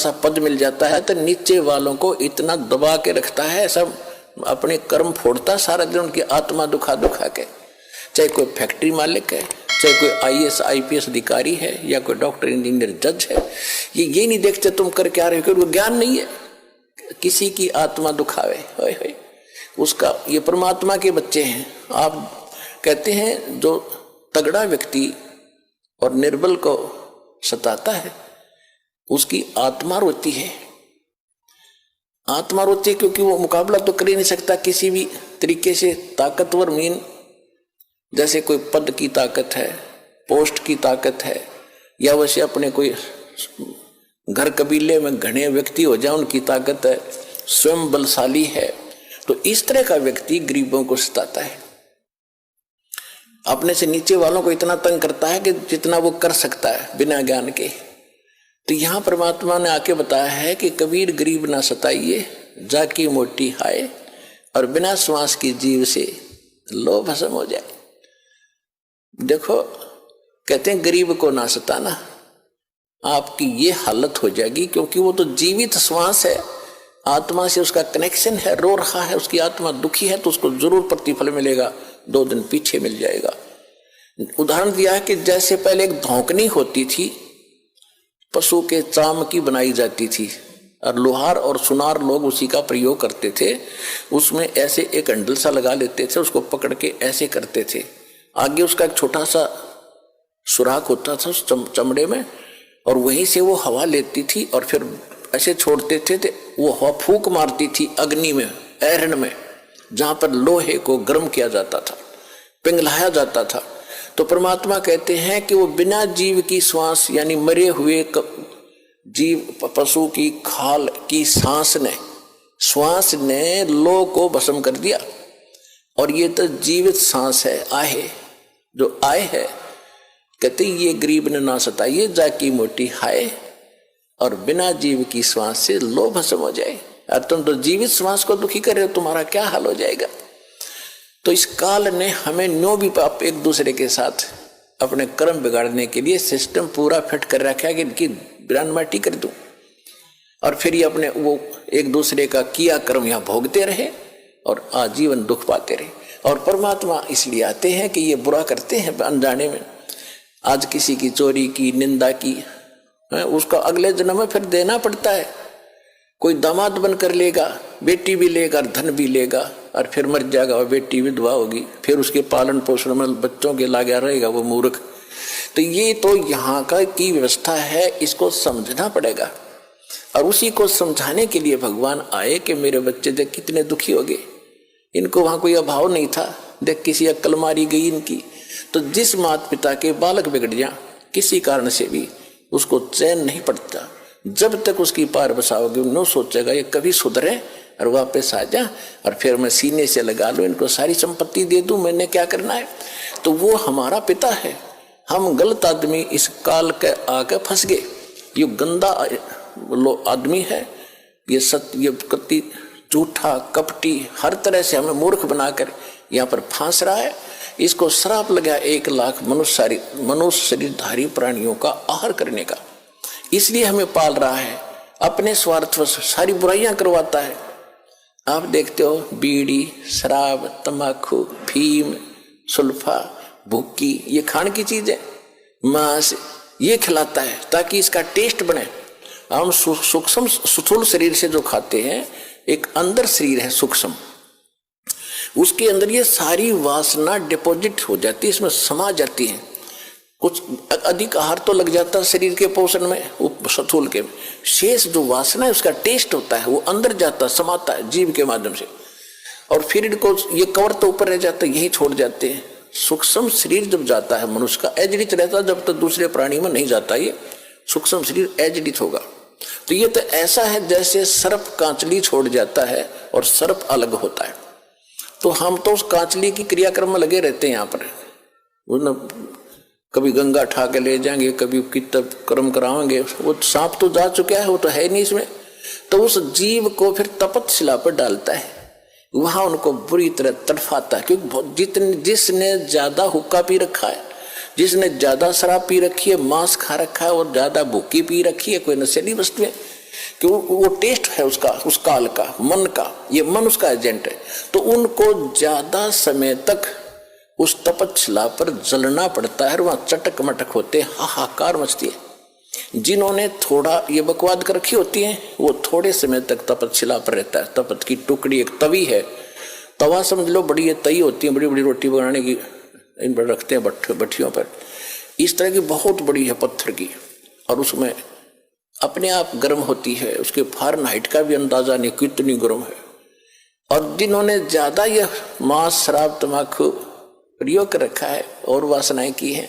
सा पद मिल जाता है तो नीचे वालों को इतना दबा के रखता है, सब अपने कर्म फोड़ता सारा दिन, उनकी आत्मा दुखा दुखा के। चाहे कोई फैक्ट्री मालिक है, चाहे कोई IAS IPS अधिकारी है, या कोई डॉक्टर इंजीनियर जज है, ये नहीं देखते तुम कर क्या रहे हो, वो ज्ञान नहीं है, किसी की आत्मा दुखावे। होय होय, उसका ये परमात्मा के बच्चे हैं। आप कहते हैं जो तगड़ा व्यक्ति और निर्बल को सताता है उसकी आत्मा रोती है। आत्मा रोती है क्योंकि वो मुकाबला तो कर ही नहीं सकता किसी भी तरीके से। ताकतवर मीन जैसे कोई पद की ताकत है, पोस्ट की ताकत है, या वैसे अपने कोई घर कबीले में घने व्यक्ति हो जाए उनकी ताकत है, स्वयं बलशाली है। तो इस तरह का व्यक्ति गरीबों को सताता है, अपने से नीचे वालों को इतना तंग करता है कि जितना वो कर सकता है बिना ज्ञान के। तो यहां परमात्मा ने आके बताया है कि कबीर गरीब ना सताइए, जाकी मोटी हाय, और बिना श्वास की जीव से लो भस्म हो जाए। देखो कहते हैं गरीब को ना सताना, आपकी ये हालत हो जाएगी, क्योंकि वो तो जीवित श्वास है, आत्मा से उसका कनेक्शन है, रो रहा है, उसकी आत्मा दुखी है, तो उसको जरूर प्रतिफल मिलेगा, 2 दिन पीछे मिल जाएगा। उदाहरण दिया है कि जैसे पहले एक धौंकनी होती थी, पशु के चाम की बनाई जाती थी, और लोहार और सुनार लोग उसी का प्रयोग करते थे। उसमें ऐसे एक हैंडल सा लगा लेते थे, उसको पकड़ के ऐसे करते थे, आगे उसका एक छोटा सा सुराख होता था उस चमड़े में, और वहीं से वो हवा लेती थी और फिर ऐसे छोड़ते थे, तो वो हवा फूंक मारती थी अग्नि में, ऐरण में, जहां पर लोहे को गर्म किया जाता था, पिघलाया जाता था। तो परमात्मा कहते हैं कि वो बिना जीव की श्वास, यानी मरे हुए जीव पशु की खाल की श्वास ने लो को भस्म कर दिया। और ये तो जीवित सांस है, आहे जो आए है। कहते ये गरीब ने ना सताइए, जाकी मोटी हाय, और बिना जीव की श्वास से लो भस्म हो जाए। और तुम तो जीवित श्वास को दुखी कर रहे हो, तुम्हारा क्या हाल हो जाएगा। तो इस काल ने हमें न्यो भी आप एक दूसरे के साथ अपने कर्म बिगाड़ने के लिए सिस्टम पूरा फिट कर रखा है कि इनकी बिरान माटी कर दूं, और फिर ये अपने वो एक दूसरे का किया कर्म यहाँ भोगते रहे और आजीवन दुख पाते रहे। और परमात्मा इसलिए आते हैं कि ये बुरा करते हैं अनजाने में। आज किसी की चोरी की, निंदा की, उसका अगले जन्म में फिर देना पड़ता है। कोई दामाद बनकर लेगा, बेटी भी लेगा, धन भी लेगा, और फिर मर जाएगा, और बेटी विधवा होगी, फिर उसके पालन पोषण में बच्चों के लागा रहेगा वो मूर्ख। तो ये तो यहाँ का की व्यवस्था है, इसको समझना पड़ेगा। और उसी को समझाने के लिए भगवान आए कि मेरे बच्चे देख कितने दुखी हो गए, इनको वहां कोई अभाव नहीं था, देख किसी अक्ल मारी गई इनकी। तो जिस माता पिता के बालक बिगड़ जाए किसी कारण से भी, उसको चैन नहीं पड़ता। जब तक उसकी पार बसाओगे उन्होंने सोचेगा ये कभी सुधरे और वापस आ जा, और फिर मैं सीने से लगा लूं, इनको सारी संपत्ति दे दूं, मैंने क्या करना है। तो वो हमारा पिता है। हम गलत आदमी इस काल के आके फंस गए। ये गंदा आदमी है, ये कति झूठा कपटी, हर तरह से हमें मूर्ख बनाकर यहाँ पर फांस रहा है। इसको श्राप लगा 1 लाख मनुष्य शरीरधारी प्राणियों का आहार करने का। इसलिए हमें पाल रहा है, अपने स्वार्थ सारी बुराइयां करवाता है। आप देखते हो बीड़ी, शराब, तंबाकू, फीम, सुल्फा, भुक्की, ये खाने की चीज है, मांस, ये खिलाता है ताकि इसका टेस्ट बने। हम सूक्ष्म स्थूल शरीर से जो खाते हैं, एक अंदर शरीर है सूक्ष्म, उसके अंदर ये सारी वासना डिपॉजिट हो जाती है, इसमें समा जाती है। कुछ अधिक आहार तो लग जाता है शरीर के पोषण में, स्थूल के शेष जो वासना है उसका टेस्ट होता है, वो अंदर जाता है, समाता है जीव के माध्यम से। और फिर इनको ये कवर तो ऊपर रह जाता है, यही छोड़ जाते हैं। सूक्ष्म शरीर जब जाता है मनुष्य का एजडित रहता है, जब तक दूसरे प्राणी में नहीं जाता ये सूक्ष्म शरीर एजडित होगा। तो ये तो ऐसा है जैसे सर्प कांचली छोड़ जाता है और सर्प अलग होता है। तो हम तो उस कांचली की क्रियाक्रम में लगे रहते हैं। यहाँ पर कभी गंगा ठा के ले जाएंगे, कभी कितब कर्म कराएंगे। वो सांप तो जा चुका है, वो तो है नहीं इसमें। तो उस जीव को फिर तपतशिला पर डालता है, वहां उनको बुरी तरह तड़फाता है। क्योंकि जिसने ज्यादा हुक्का पी रखा है, जिसने ज्यादा शराब पी रखी है, मांस खा रखा है और ज्यादा भूखी पी रखी है, कोई नशीली वस्तुएं, कि वो टेस्ट है उसका, उस काल का, मन का, ये मन उसका एजेंट है। तो उनको ज्यादा समय तक उस तपशिला पर जलना पड़ता है, वहां चटक मटक होते, हाहाकार मचती है। जिन्होंने थोड़ा ये बकवाद कर रखी होती है वो थोड़े समय तक तपशिला पर रहता है। तपत की टुकड़ी एक तवी है, तवा समझ लो, बड़ी ये तई होती है, बड़ी बड़ी रोटी बनाने की, इन पर रखते हैं भट्टियों पर। इस तरह की बहुत बड़ी है पत्थर की, और उसमें अपने आप गर्म होती है, उसके फारेनहाइट का भी अंदाजा नहीं कितनी गर्म है। और जिन्होंने ज्यादा यह मांस, शराब, तम्बाकू प्रयोग कर रखा है और वासनाएं की हैं,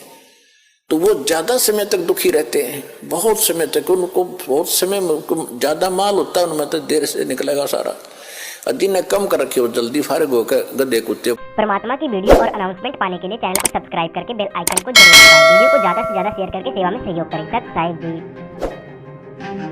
तो वो ज्यादा समय तक दुखी रहते हैं, बहुत समय तक। उनको बहुत समय में ज्यादा माल होता है उनमें, तो देर से निकलेगा सारा। और जिन्हें कम कर रखे हो जल्दी फारिग होकर गधे कुत्ते। परमात्मा की वीडियो और अनाउंसमेंट पाने के लिए चैनल को सब्सक्राइब करके बेल आइकन को जरूर दबाएं। वीडियो को ज्यादा से ज्यादा शेयर करके सेवा में सहयोग करें। सब्सक्राइब जी।